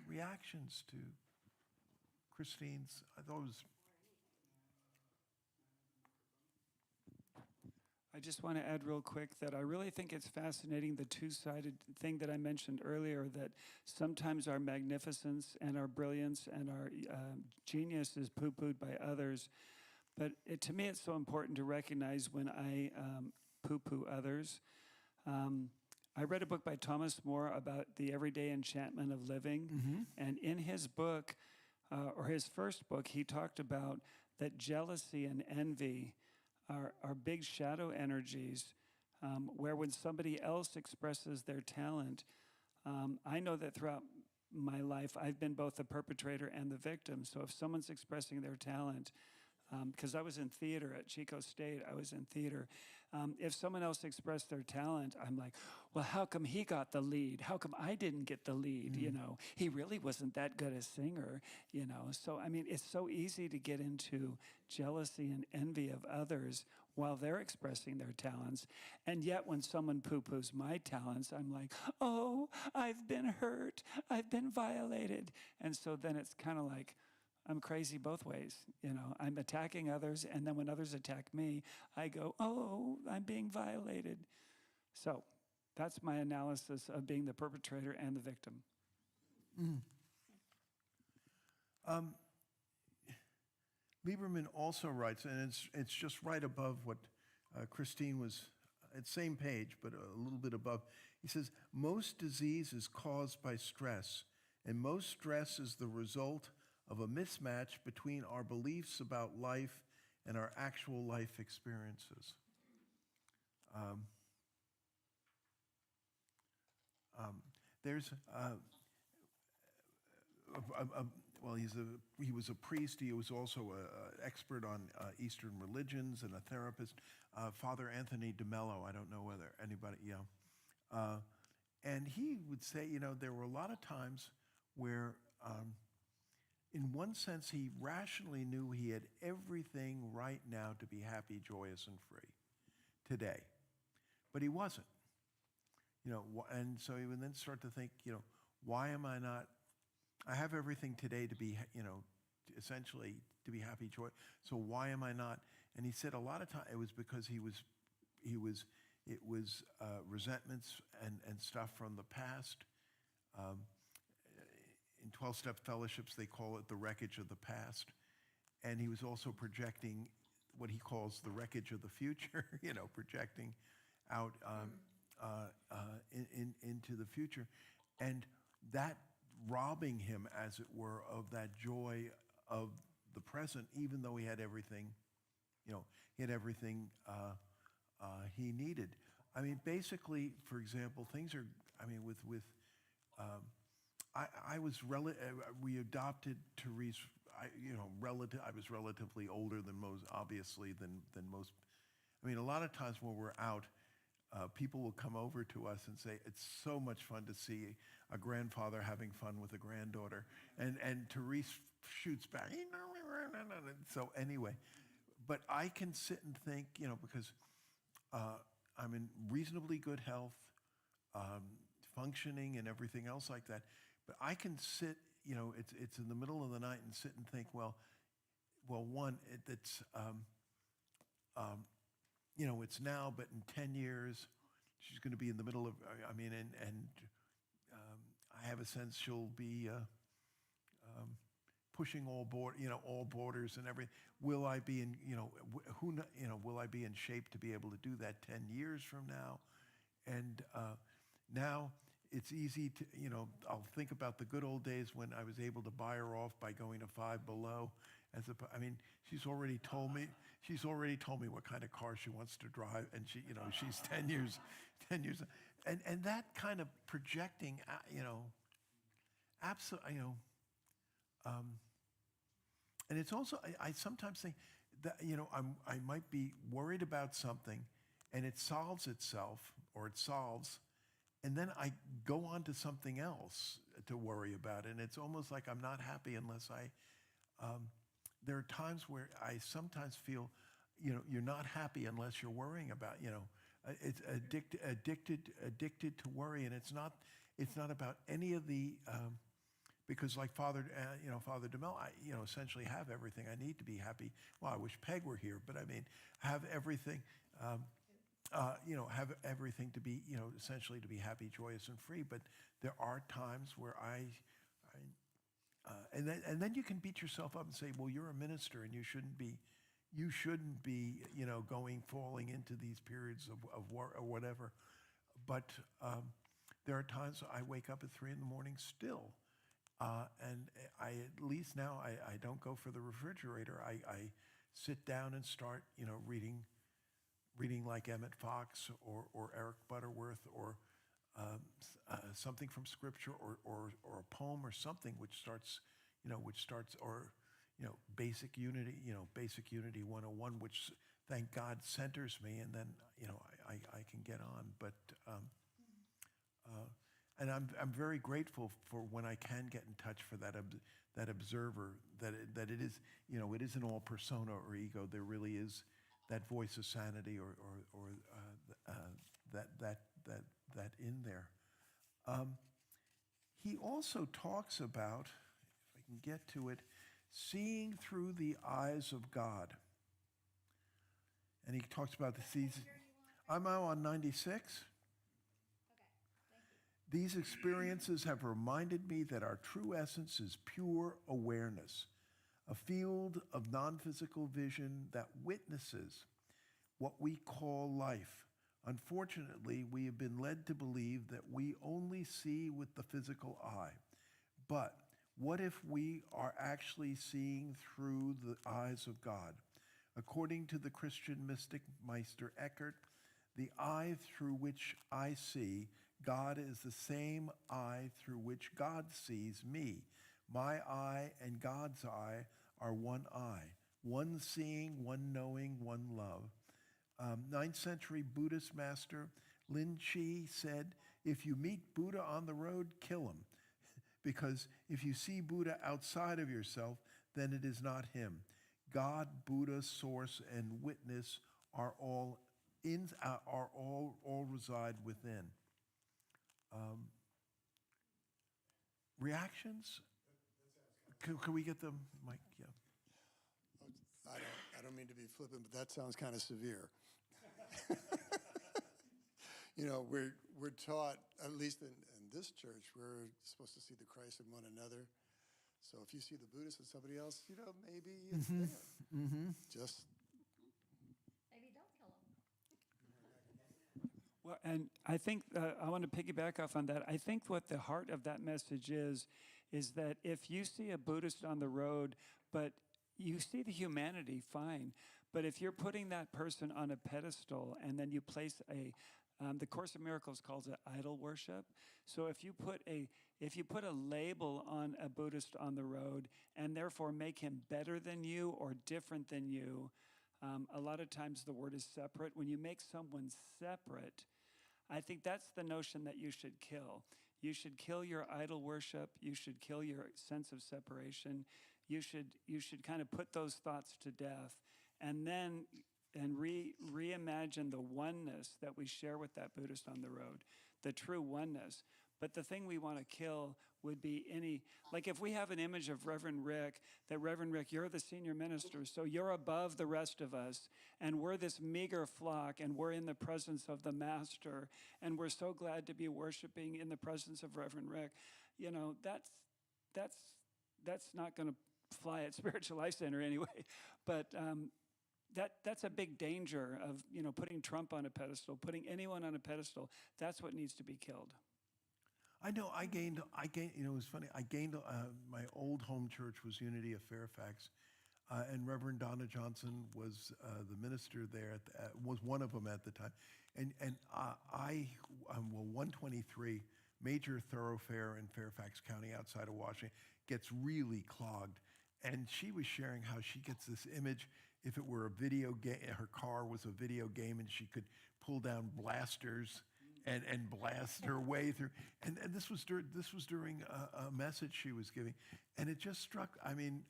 reactions to Christine's? Those. I just want to add real quick that I really think it's fascinating, the two-sided thing that I mentioned earlier, that sometimes our magnificence and our brilliance and our genius is poo-pooed by others. But to me, it's so important to recognize when I poo-poo others. I read a book by Thomas More about the everyday enchantment of living. And in his book, or his first book, he talked about that jealousy and envy are big shadow energies, where when somebody else expresses their talent, I know that throughout my life, I've been both the perpetrator and the victim. So if someone's expressing their talent, because I was in theater at Chico State, I was in theater. If someone else expressed their talent, I'm like, well, how come he got the lead? How come I didn't get the lead? He really wasn't that good a singer, So, I mean, it's so easy to get into jealousy and envy of others while they're expressing their talents. And yet when someone poo-poos my talents, I'm like, oh, I've been hurt. I've been violated. And so then it's kind of like, I'm crazy both ways. I'm attacking others, and then when others attack me, I go, oh, I'm being violated. So that's my analysis of being the perpetrator and the victim. Lieberman also writes, and it's just right above what Christine was, at same page, but a little bit above. He says, most disease is caused by stress, and most stress is the result of a mismatch between our beliefs about life and our actual life experiences. There's well, he was a priest. He was also an expert on Eastern religions and a therapist. Father Anthony DeMello. I don't know whether anybody, and he would say, there were a lot of times where, in one sense, he rationally knew he had everything right now to be happy, joyous, and free today, but he wasn't. And so he would then start to think, why am I not, I have everything today to be, essentially to be happy, joy. So why am I not? And he said a lot of time it was because it was resentments and stuff from the past. In 12-step fellowships, they call it the wreckage of the past. And he was also projecting what he calls the wreckage of the future, projecting out into the future. And that robbing him, as it were, of that joy of the present, even though he had everything, he had everything he needed. I mean, basically, for example, things are, I mean, I was, we adopted Therese, I was relatively older than most, obviously, than most. I mean, a lot of times when we're out, people will come over to us and say, it's so much fun to see a grandfather having fun with a granddaughter. And Therese shoots back, so anyway, but I can sit and think, because I'm in reasonably good health, functioning and everything else like that. But I can sit, it's in the middle of the night and sit and think, well, one, it's now, but in 10 years, she's going to be in the middle of, I have a sense she'll be pushing all borders and everything. Will I be in, will I be in shape to be able to do that 10 years from now? And now it's easy to, I'll think about the good old days when I was able to buy her off by going to Five Below. She's already told me what kind of car she wants to drive, and she's 10 years, and that kind of projecting, absolutely, and it's also, I sometimes think that, I might be worried about something, and it solves itself, or it solves, and then I go on to something else to worry about, and it's almost like I'm not happy unless there are times where I sometimes feel, you're not happy unless you're worrying about, it's addicted to worry, and it's not about any of the, because like Father DeMel, I, essentially have everything I need to be happy. Well, I wish Peg were here, but I mean, have everything, have everything to be, essentially to be happy, joyous, and free. But there are times where and then you can beat yourself up and say, well, you're a minister and you shouldn't be, falling into these periods of war or whatever. But there are times I wake up at 3 a.m. still. And I, at least now, I don't go for the refrigerator. I sit down and start, reading like Emmett Fox or Eric Butterworth or something from Scripture or a poem or something which starts, Basic Unity 101, which, thank God, centers me, and then, I can get on. But and I'm very grateful for when I can get in touch for that observer, that it is, it isn't all persona or ego. There really is that voice of sanity or that in there. He also talks about, if I can get to it, seeing through the eyes of God. And he talks about the season. I'm now on 96. These experiences have reminded me that our true essence is pure awareness, a field of non-physical vision that witnesses what we call life. Unfortunately, we have been led to believe that we only see with the physical eye. But what if we are actually seeing through the eyes of God? According to the Christian mystic Meister Eckhart, the eye through which I see God is the same eye through which God sees me. My eye and God's eye are one eye, one seeing, one knowing, one love. 9th century Buddhist master Lin Chi said, if you meet Buddha on the road, kill him. Because if you see Buddha outside of yourself, then it is not him. God, Buddha, source, and witness are all reside within. Reactions? Can we get them, Mike? Yeah. I don't mean to be flippant, but that sounds kind of severe. You know, we're taught, at least in this church, we're supposed to see the Christ in one another. So if you see the Buddhist in somebody else, you know, maybe it's there. Just Maybe don't kill them. Well, and I think I want to piggyback off on that. I think what the heart of that message is that if you see a Buddhist on the road, but you see the humanity, fine. But if you're putting that person on a pedestal and then you place the Course in Miracles calls it idol worship. So if you put a label on a Buddhist on the road and therefore make him better than you or different than you, a lot of times the word is separate. When you make someone separate, I think that's the notion that you should kill. You should kill your idol worship. You should kill your sense of separation. You should kind of put those thoughts to death, and then reimagine the oneness that we share with that Buddhist on the road, the true oneness. But the thing we want to kill would be like if we have an image of Reverend Rick, that Reverend Rick, you're the senior minister, so you're above the rest of us, and we're this meager flock, and we're in the presence of the Master, and we're so glad to be worshiping in the presence of Reverend Rick. You know, that's not going to fly at Spiritual Life Center anyway. But that's a big danger of, you know, putting Trump on a pedestal, putting anyone on a pedestal. That's what needs to be killed. I know I gained, you know, it was funny. I gained, my old home church was Unity of Fairfax, and Reverend Donna Johnson was the minister there, was one of them at the time. And 123, major thoroughfare in Fairfax County outside of Washington, gets really clogged. And she was sharing how she gets this image, if it were a video game, her car was a video game and she could pull down blasters and blast her way through. And this was during a message she was giving. And it just struck, I mean,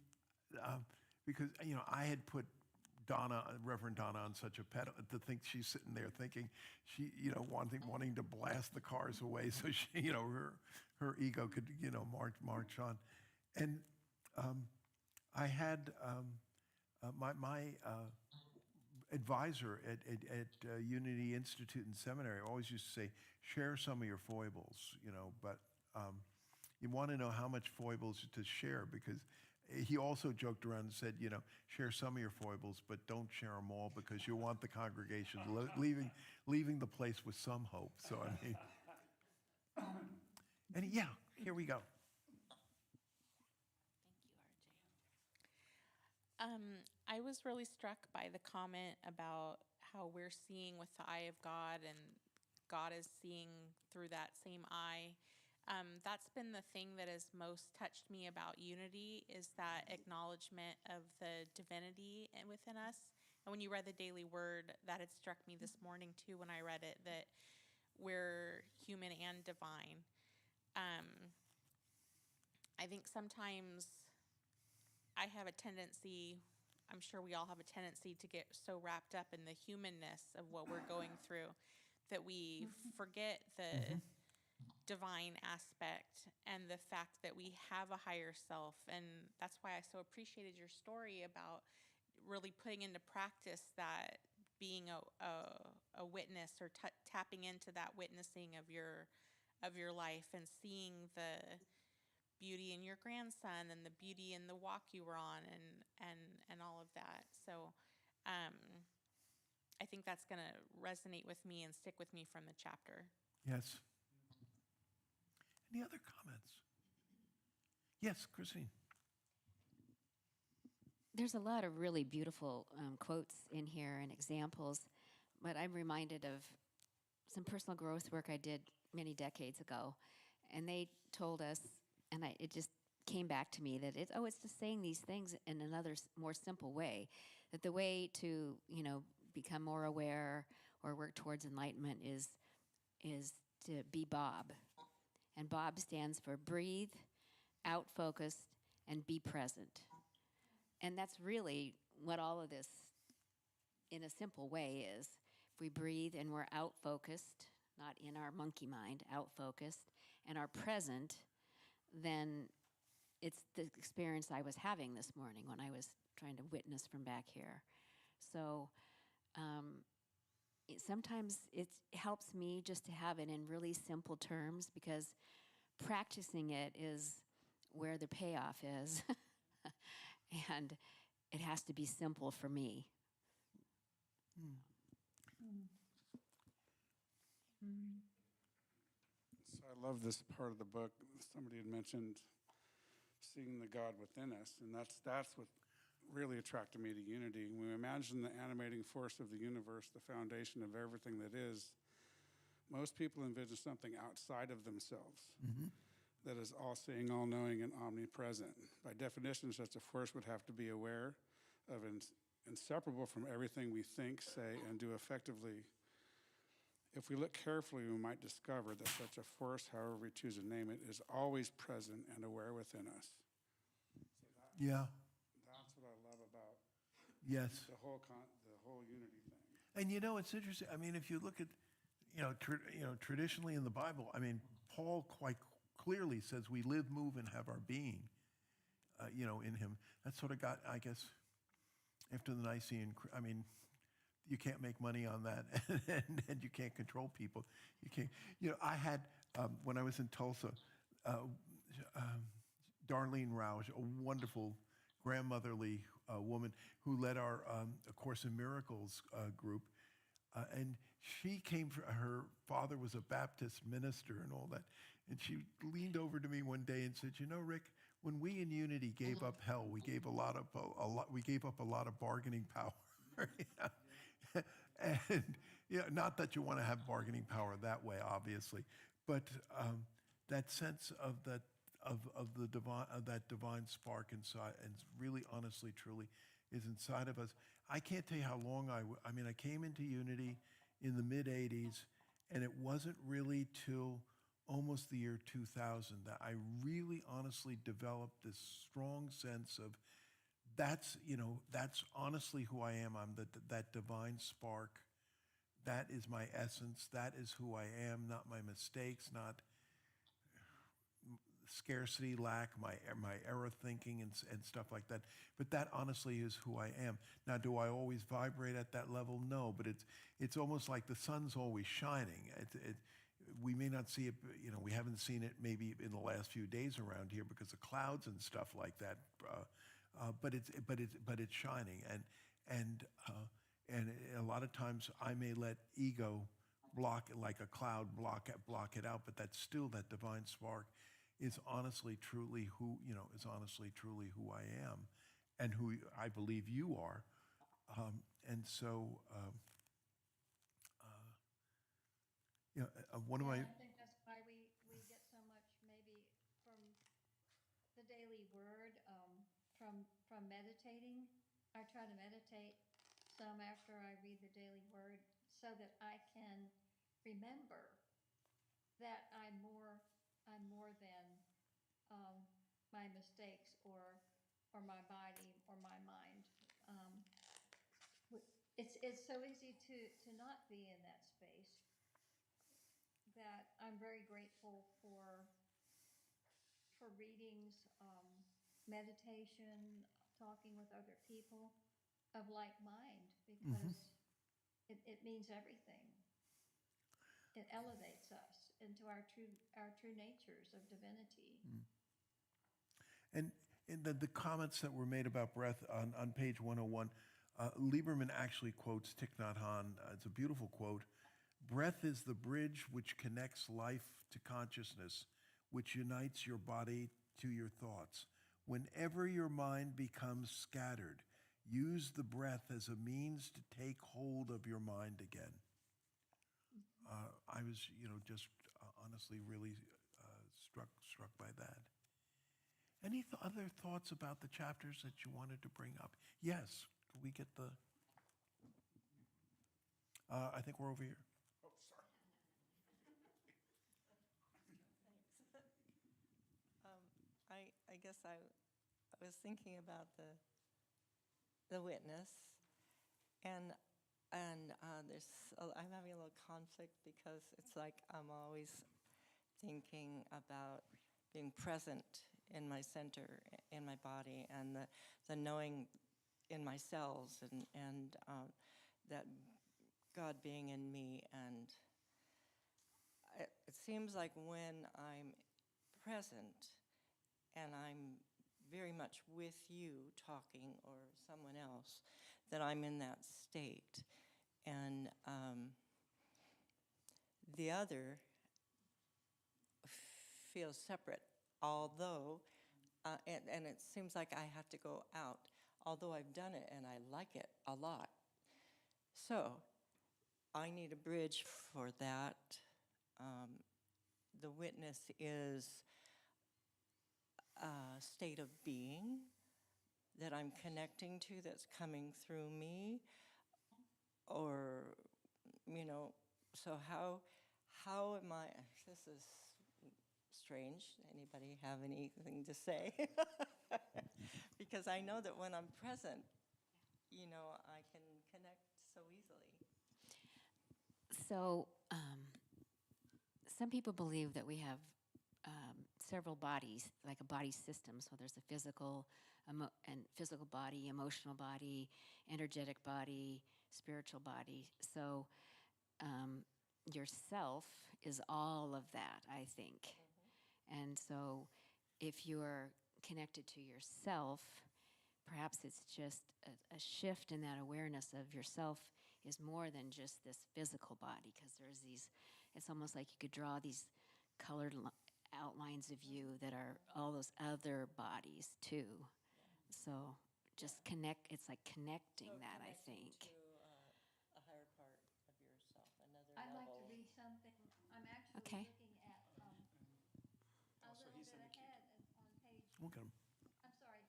because, you know, I had put Reverend Donna on such a pedal to think she's sitting there thinking she, you know, wanting to blast the cars away so she, you know, her ego could, you know, march on. And I had my advisor at Unity Institute and Seminary always used to say, share some of your foibles, you know, but you want to know how much foibles to share, because he also joked around and said, you know, share some of your foibles, but don't share them all, because you want the congregation leaving the place with some hope. So, I mean, and yeah, here we go. I was really struck by the comment about how we're seeing with the eye of God and God is seeing through that same eye. That's been the thing that has most touched me about unity, is that acknowledgement of the divinity within us. And when you read the daily word, that had struck me this morning too when I read it, that we're human and divine. I think sometimes I have a tendency, I'm sure we all have a tendency to get so wrapped up in the humanness of what we're going through that we forget the divine aspect and the fact that we have a higher self. And that's why I so appreciated your story about really putting into practice that being a witness, or tapping into that witnessing of your life and seeing the beauty in your grandson and the beauty in the walk you were on and all of that. So I think that's going to resonate with me and stick with me from the chapter. Yes. Any other comments? Yes, Christine. There's a lot of really beautiful quotes in here and examples, but I'm reminded of some personal growth work I did many decades ago, and they told us, and it just came back to me that it's just saying these things in another more simple way, that the way to, you know, become more aware or work towards enlightenment is to be Bob. And Bob stands for breathe, out focused, and be present. And that's really what all of this, in a simple way, is. If we breathe and we're out focused, not in our monkey mind, out focused, and are present, then it's the experience I was having this morning when I was trying to witness from back here. So sometimes it helps me just to have it in really simple terms, because practicing it is where the payoff is. And it has to be simple for me. So I love this part of the book. Somebody had mentioned seeing the God within us, and that's what really attracted me to Unity. When we imagine the animating force of the universe, the foundation of everything that is, most people envision something outside of themselves that is all-seeing, all-knowing, and omnipresent. By definition, such a force would have to be aware of and inseparable from everything we think, say, and do effectively. If we look carefully, we might discover that such a force, however we choose to name it, is always present and aware within us. Yeah. That's what I love about Yes. the whole unity thing. And you know, it's interesting. I mean, if you look at, traditionally in the Bible, I mean, Paul quite clearly says we live, move, and have our being, in him. That sort of got, I guess, after the Nicene, I mean, you can't make money on that, and you can't control people. You can't, I had, when I was in Tulsa, Darlene Roush, a wonderful grandmotherly woman who led our A Course in Miracles group. And she came, her father was a Baptist minister and all that. And she leaned over to me one day and said, Rick, when we in Unity gave up hell, we gave we gave up a lot of bargaining power. And not that you want to have bargaining power that way, obviously, but that sense of that the divine, of that divine spark inside, and really, honestly, truly, is inside of us. I can't tell you how long I mean, I came into Unity in the mid '80s, and it wasn't really till almost the year 2000 that I really, honestly developed this strong sense of that's honestly who I am. I'm that divine spark. That is my essence. That is who I am, not my mistakes, not scarcity, lack, my error thinking and stuff like that. But that honestly is who I am. Now, do I always vibrate at that level? No, but it's almost like the sun's always shining. We may not see it, we haven't seen it maybe in the last few days around here because of clouds and stuff like that. But it's shining, and a lot of times I may let ego block it, like a cloud block it out. But that's still that divine spark is honestly truly who I am, and who I believe you are, and so one of my. I think that's why we get so much maybe from the daily word, from meditating. I try to meditate some after I read the daily word so that I can remember that I'm more than my mistakes or my body or my mind. It's so easy to not be in that space, that I'm very grateful for readings, meditation, talking with other people of like mind, because it means everything. It elevates us into our true natures of divinity. And in the comments that were made about breath on page 101, Lieberman actually quotes Thich Nhat Hanh. It's a beautiful quote. Breath is the bridge which connects life to consciousness, which unites your body to your thoughts. Whenever your mind becomes scattered, use the breath as a means to take hold of your mind again. I was, just honestly really struck by that. Any other thoughts about the chapters that you wanted to bring up? Yes, could we get the? I think we're over here. Oh, sorry. I guess I was thinking about the witness, and And I'm having a little conflict because it's like I'm always thinking about being present in my center, in my body, and the knowing in my cells, and that God being in me. And it seems like when I'm present and I'm very much with you talking or someone else, that I'm in that state. And the other feels separate, although, and it seems like I have to go out, although I've done it and I like it a lot. So I need a bridge for that. The witness is a state of being that I'm connecting to, that's coming through me, or, so how am I, this is strange. Anybody have anything to say? Because I know that when I'm present, I can connect so easily. So, some people believe that we have several bodies, like a body system. So there's a physical body, emotional body, energetic body, spiritual body. So, yourself is all of that, I think. Mm-hmm. And so, if you're connected to yourself, perhaps it's just a shift in that awareness of yourself is more than just this physical body, because there's these, it's almost like you could draw these colored outlines of you that are all those other bodies too. So just connect, it's like connecting that, I think. To a higher part of yourself, another I'd like level. to read something. I'm actually Okay. looking at a little bit ahead on page, Look at 'em. I'm sorry,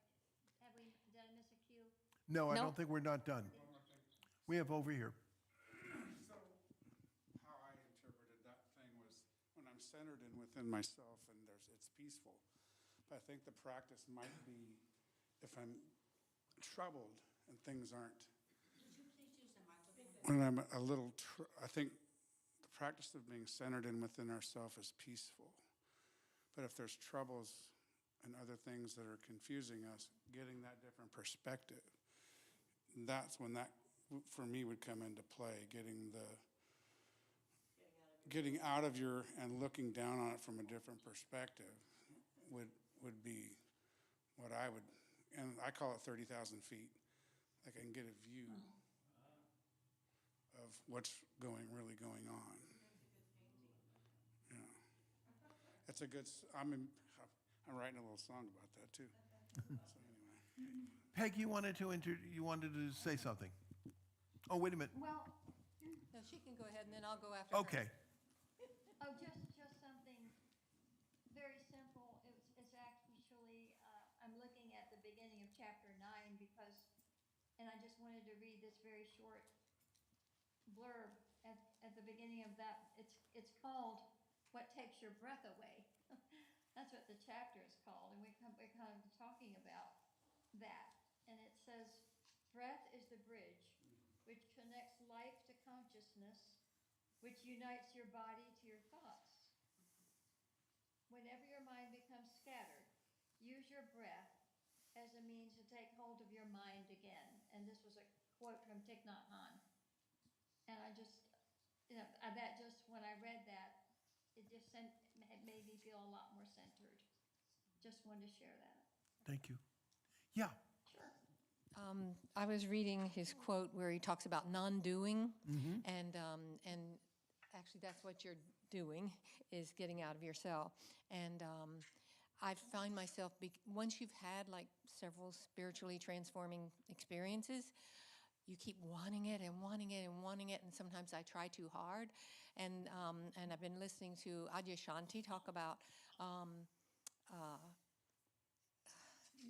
did I miss a cue? No, I No. don't think we're not done. We have over here. So, how I interpreted that thing was when I'm centered in within myself and it's peaceful. But I think the practice might be if I'm troubled and things aren't. When I'm a little, I think the practice of being centered in within ourself is peaceful. But if there's troubles and other things that are confusing us, getting that different perspective, that's when that, for me, would come into play. Getting out of your and looking down on it from a different perspective would be what I would, and I call it 30,000 feet. Like I can get a view of what's really going on. Yeah, it's a good. I'm writing a little song about that too. So anyway. Peg, you wanted to say something. Oh, wait a minute. Well, No, she can go ahead, and then I'll go after her. Okay. oh, just something very simple. It's actually, I'm looking at the beginning of chapter 9 because, and I just wanted to read this very short blurb at the beginning of that. It's called "What Takes Your Breath Away." That's what the chapter is called, and we're kind of talking about that. And it says, "Breath is the bridge which connects life to consciousness, which unites your body to your thoughts. Whenever your mind becomes scattered, use your breath as a means to take hold of your mind again." And this was a quote from Thich Nhat Hanh. And I just, that just, when I read that, it made me feel a lot more centered. Just wanted to share that. Thank you. Yeah. Sure. I was reading his quote where he talks about non-doing, and actually that's what you're doing, is getting out of your cell. And I find myself, once you've had like several spiritually transforming experiences, you keep wanting it and wanting it and wanting it, and sometimes I try too hard. And I've been listening to Adyashanti talk about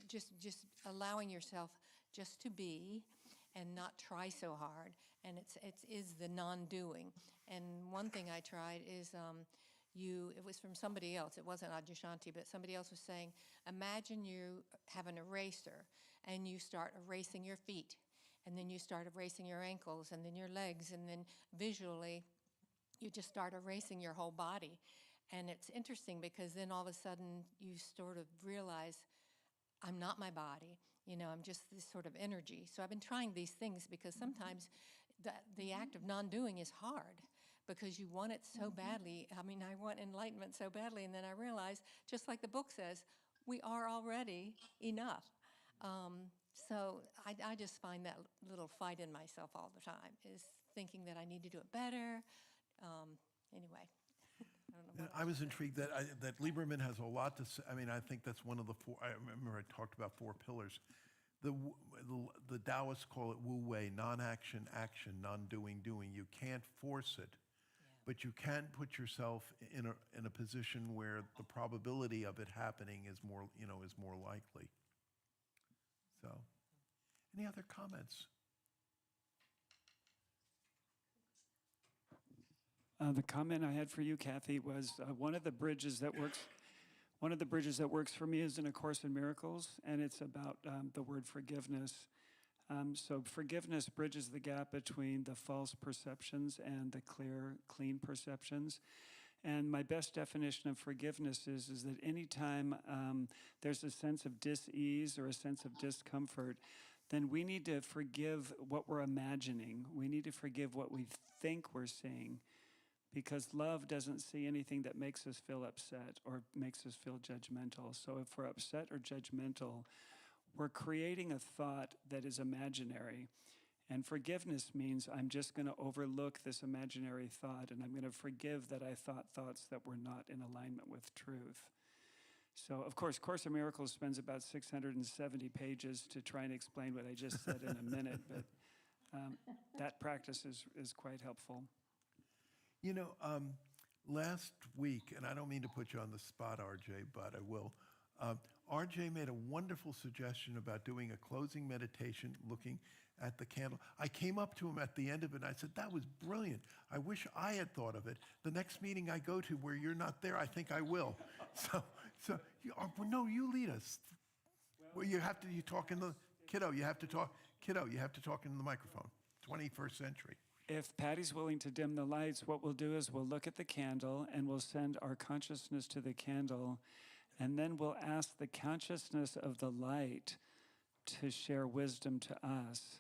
just allowing yourself just to be and not try so hard. And it is the non-doing. And one thing I tried is it was from somebody else. It wasn't Adyashanti, but somebody else was saying, imagine you have an eraser and you start erasing your feet. And then you start erasing your ankles and then your legs, and then visually you just start erasing your whole body. And it's interesting because then all of a sudden you sort of realize, I'm not my body, I'm just this sort of energy. So I've been trying these things because sometimes the act of non-doing is hard because you want it so badly. I mean, I want enlightenment so badly, and then I realize, just like the book says, we are already enough. So I just find that little fight in myself all the time is thinking that I need to do it better. Anyway, I don't know. And I was intrigued that that Lieberman has a lot to say. I mean, I think that's one of the four. I remember I talked about 4 pillars. The Taoists call it Wu Wei: non-action, action, non-doing, doing. You can't force it, but you can put yourself in a position where the probability of it happening is more likely. So, any other comments? The comment I had for you, Kathy, was one of the bridges that works. One of the bridges that works for me is in A Course in Miracles, and it's about the word forgiveness. So forgiveness bridges the gap between the false perceptions and the clear, clean perceptions. And my best definition of forgiveness is that anytime there's a sense of dis-ease or a sense of discomfort, then we need to forgive what we're imagining. We need to forgive what we think we're seeing, because love doesn't see anything that makes us feel upset or makes us feel judgmental. So if we're upset or judgmental, we're creating a thought that is imaginary. And forgiveness means I'm just going to overlook this imaginary thought, and I'm going to forgive that I thought thoughts that were not in alignment with truth. So, of course, Course in Miracles spends about 670 pages to try and explain what I just said in a minute, but that practice is quite helpful. Last week, and I don't mean to put you on the spot, RJ, but I will. RJ made a wonderful suggestion about doing a closing meditation looking at the candle. I came up to him at the end of it and I said, that was brilliant. I wish I had thought of it. The next meeting I go to where you're not there, I think I will. No, you lead us. Well, you talk in the, kiddo, you have to talk in the microphone. 21st century. If Patty's willing to dim the lights, what we'll do is we'll look at the candle and we'll send our consciousness to the candle, and then we'll ask the consciousness of the light to share wisdom to us.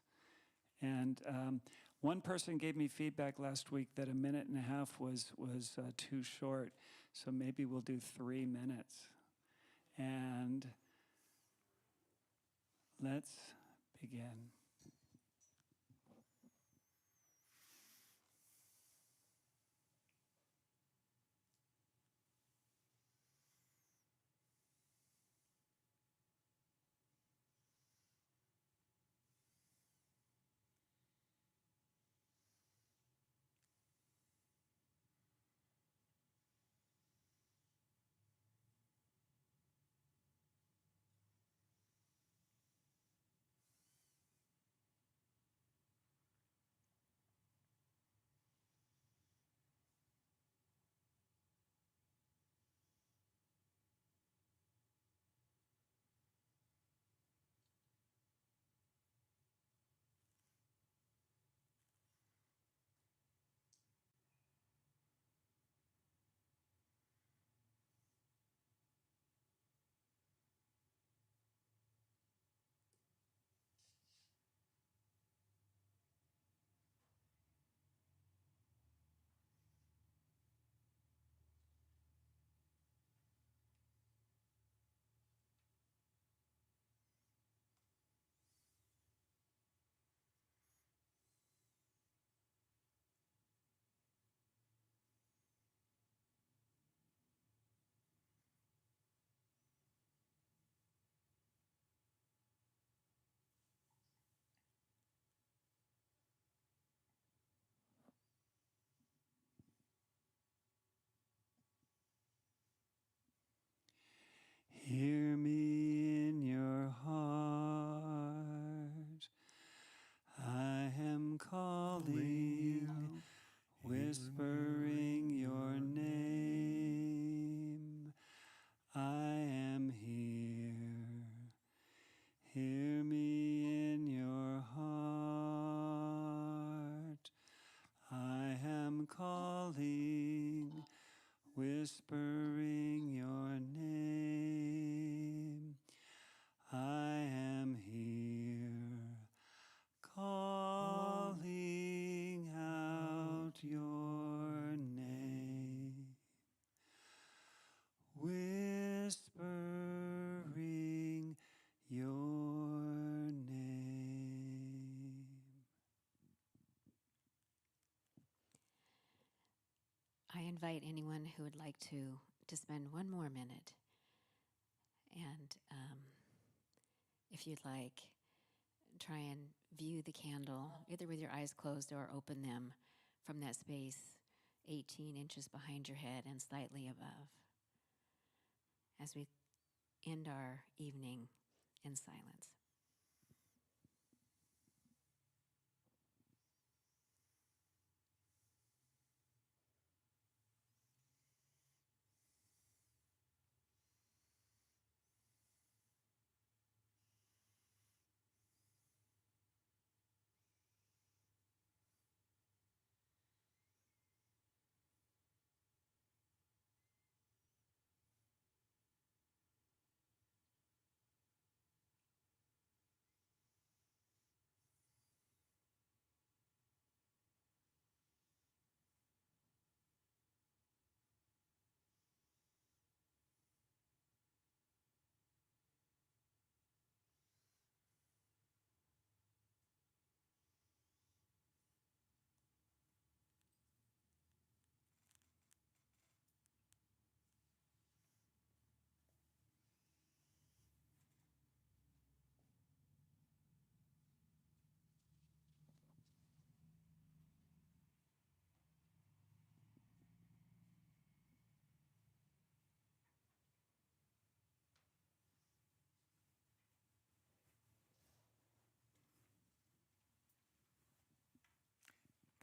And one person gave me feedback last week that 1.5 minutes was too short, so maybe we'll do 3 minutes. And let's begin. Hear me in your heart. I am calling, whispering your name. I am here. Hear me in your heart. whispering your name. I am here, calling out your name, whispering your name. I invite anyone who would like to spend one more minute, and if you'd like, try and view the candle either with your eyes closed or open them from that space 18 inches behind your head and slightly above, as we end our evening in silence.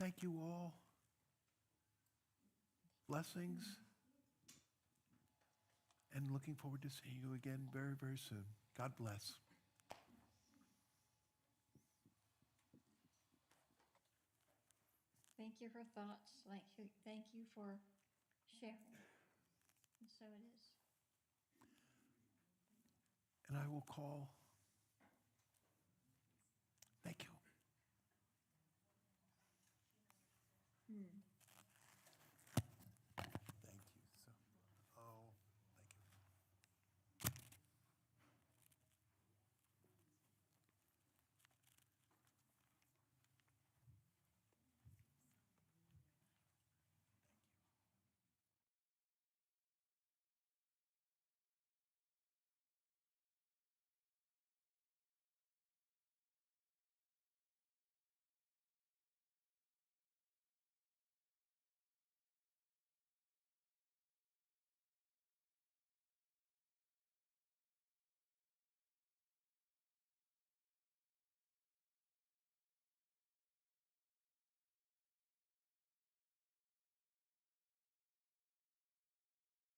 Thank you all. Blessings. And looking forward to seeing you again very, very soon. God bless. Thank you for thoughts. Thank you for sharing. And so it is. And I will call